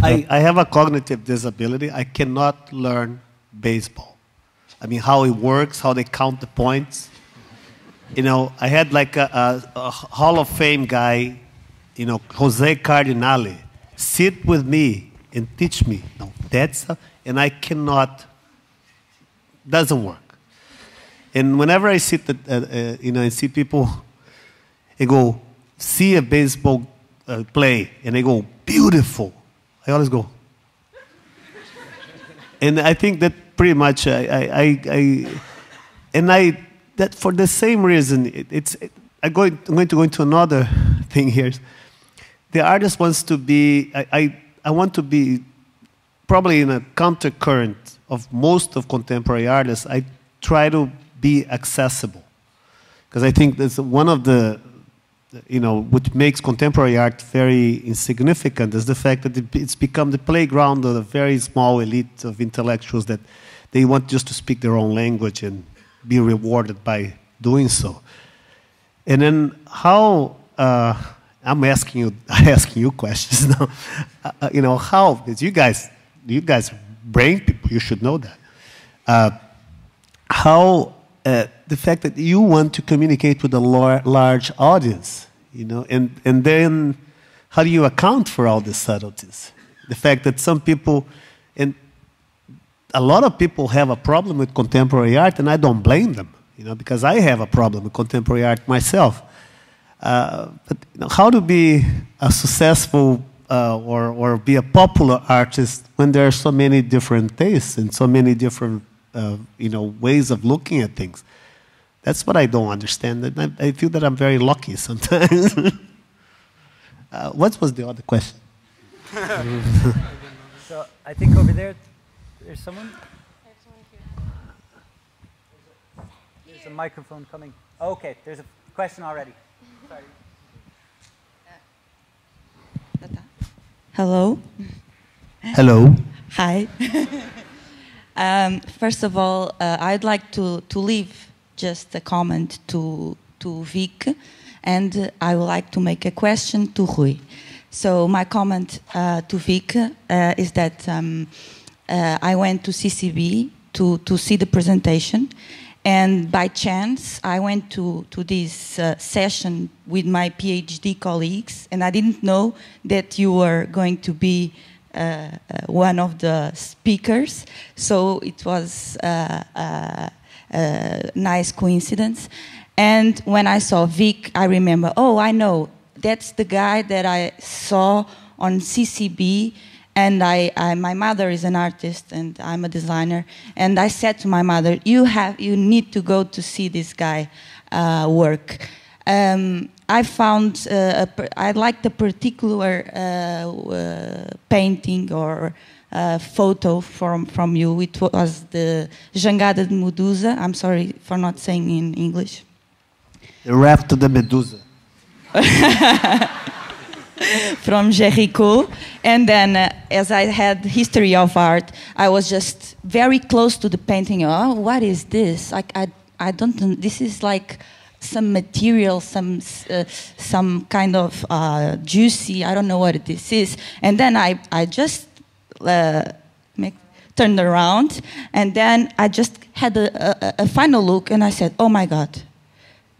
I have a cognitive disability. I cannot learn baseball. I mean, how it works, how they count the points. You know, I had like a Hall of Fame guy, you know, Jose Cardinale, sit with me and teach me. No, and I cannot, doesn't work. And whenever I sit, you know, and see people, and go, see a baseball play, and they go, beautiful. I always go. And I think that pretty much, that for the same reason, I'm going to go into another thing here. The artist wants to be, I want to be probably in a countercurrent of most of contemporary artists. I try to be accessible. Because I think that's one of the, you know, what makes contemporary art very insignificant is the fact that it's become the playground of a very small elite of intellectuals that they want just to speak their own language and be rewarded by doing so. And then how, I'm asking you questions now. You know, how, because you guys brain people, you should know that. How the fact that you want to communicate with a large audience, you know, and then how do you account for all the subtleties? The fact that some people, and a lot of people have a problem with contemporary art, and I don't blame them, you know, because I have a problem with contemporary art myself. But you know, how to be a successful or be a popular artist when there are so many different tastes and so many different you know, ways of looking at things? That's what I don't understand. And I feel that I'm very lucky sometimes. What was the other question? So I think over there's someone. There's a microphone coming. Oh, okay, there's a question already. Sorry. Hello. Hello. Hi. First of all, I'd like to leave just a comment to Vik, and I would like to make a question to Rui. So my comment to Vik is that I went to CCB to see the presentation, and by chance I went to this session with my PhD colleagues, and I didn't know that you were going to be one of the speakers, so it was a nice coincidence. And when I saw Vik, I remember, oh, I know, that's the guy that I saw on CCB, and my mother is an artist and I'm a designer, and I said to my mother, you need to go to see this guy work. I found, I liked a particular painting or photo from you. It was the Jangada de Medusa. I'm sorry for not saying in English. The Raft to the Medusa. From Jericho. And then as I had history of art, I was just very close to the painting. Oh, what is this? Like, I don't know. This is like some material, some kind of juicy, I don't know what this is. And then I just turned around, and then I just had a final look, and I said, oh my God,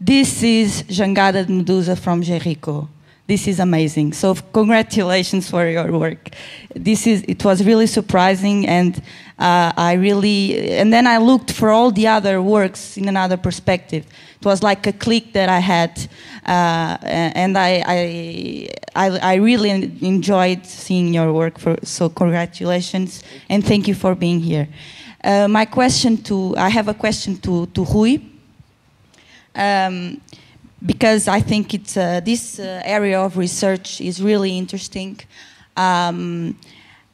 this is Jangada de Medusa from Jericho. This is amazing. So congratulations for your work. It was really surprising, and and then I looked for all the other works in another perspective. It was like a click that I had, and I really enjoyed seeing your work. So congratulations, and thank you for being here. I have a question to Rui. Because I think this area of research is really interesting, and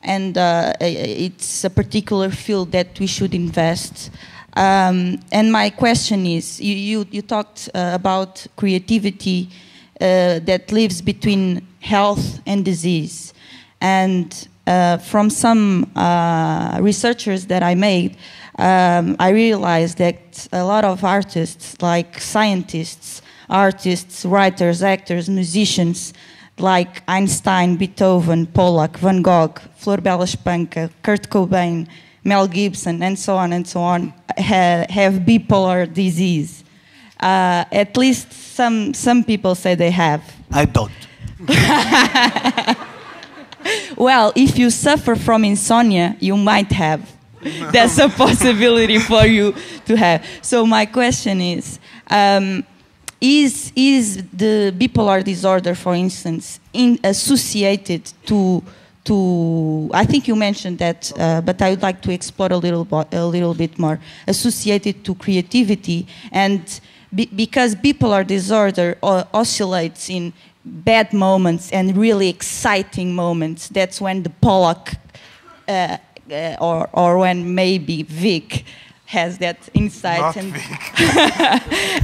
it's a particular field that we should invest. And my question is, you talked about creativity that lives between health and disease. And from some researchers that I made, I realized that a lot of artists, like scientists, artists, writers, actors, musicians, like Einstein, Beethoven, Pollack, Van Gogh, Flor Bela Espanca, Kurt Cobain, Mel Gibson, and so on, have bipolar disease. At least some people say they have. I don't. Well, if you suffer from insomnia, you might have. That's a possibility for you to have. So my question is the bipolar disorder, for instance, associated to I think you mentioned that, but I would like to explore a little bit more, associated to creativity, and because bipolar disorder oscillates in bad moments and really exciting moments, that's when the Pollock or when maybe Vik has that insight. Not and, Vik.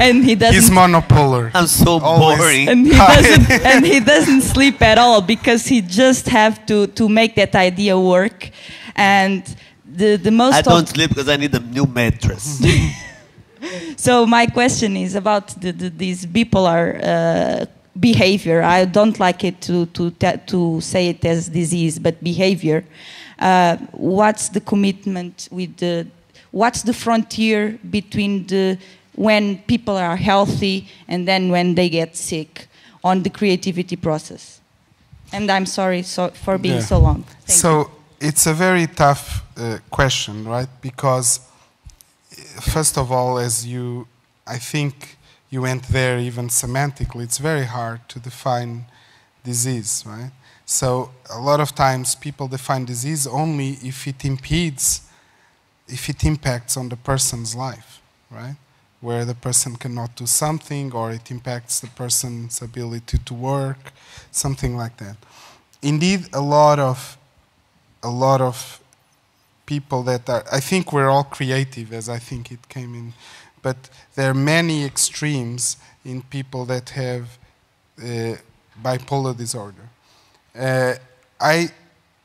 and he doesn't. He's monopolar. I'm so Always. boring. And he doesn't sleep at all because he just have to make that idea work. And the most I don't sleep because I need a new mattress. So my question is about this bipolar behavior. I don't like it to say it as disease, but behavior. What's the commitment with what's the frontier between when people are healthy and then when they get sick on the creativity process? And I'm sorry for being so long. Thank you. It's a very tough question, right? Because first of all, I think you went there even semantically, it's very hard to define disease, right? So a lot of times people define disease only if it impacts on the person's life, right? Where the person cannot do something, or it impacts the person's ability to work, something like that. Indeed, a lot of people that are, I think we're all creative, as I think it came in, but there are many extremes in people that have bipolar disorder.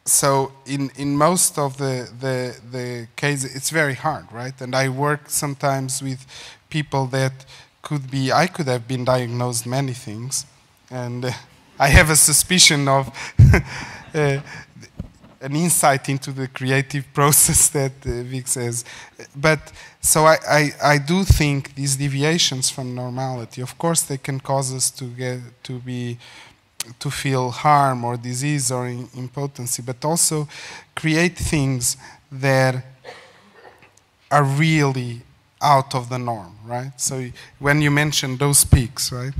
So in most of the cases, it's very hard, right? And I work sometimes with people that I could have been diagnosed many things, and I have a suspicion of an insight into the creative process that Vik says. But so I do think these deviations from normality, of course, they can cause us to feel harm or disease or impotency, but also create things that are really out of the norm, right? So when you mention those peaks, right?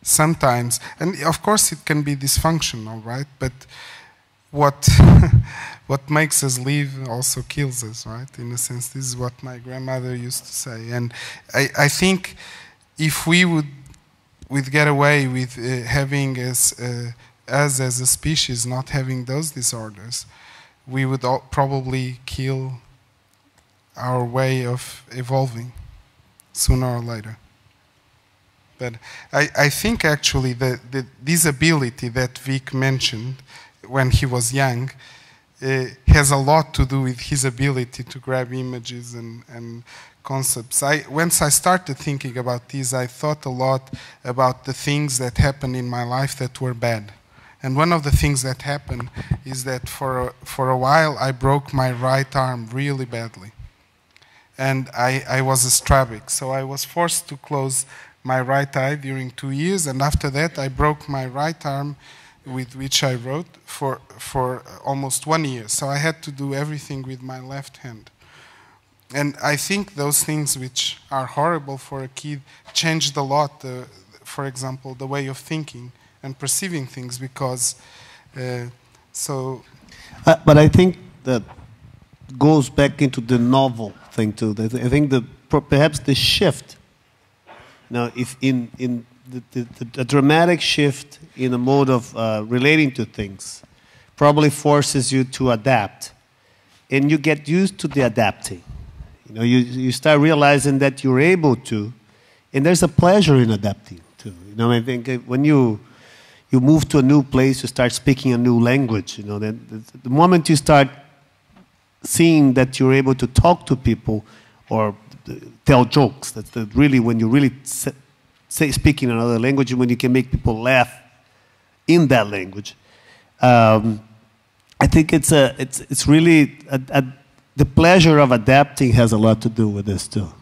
Sometimes, and of course it can be dysfunctional, right? But what makes us live also kills us, right? In a sense, this is what my grandmother used to say. And I think if we would get away with having us as a species not having those disorders, we would probably kill our way of evolving sooner or later. But I think actually this ability that Vik mentioned when he was young has a lot to do with his ability to grab images and concepts. Once I started thinking about this, I thought a lot about the things that happened in my life that were bad. And one of the things that happened is that for a while I broke my right arm really badly. And I was a strabic, so I was forced to close my right eye during 2 years, and after that I broke my right arm with which I wrote for almost 1 year. So I had to do everything with my left hand. And I think those things which are horrible for a kid changed a lot, for example, the way of thinking and perceiving things, because But I think that goes back into the novel thing too. I think perhaps the shift, now if in the dramatic shift in the mode of relating to things probably forces you to adapt, and you get used to the adapting. You know, you start realizing that you're able to, and there's a pleasure in adapting too. You know, I think when you move to a new place, you start speaking a new language. You know, the moment you start seeing that you're able to talk to people or tell jokes, that's really when you really speaking another language, when you can make people laugh in that language. I think it's really the pleasure of adapting has a lot to do with this too.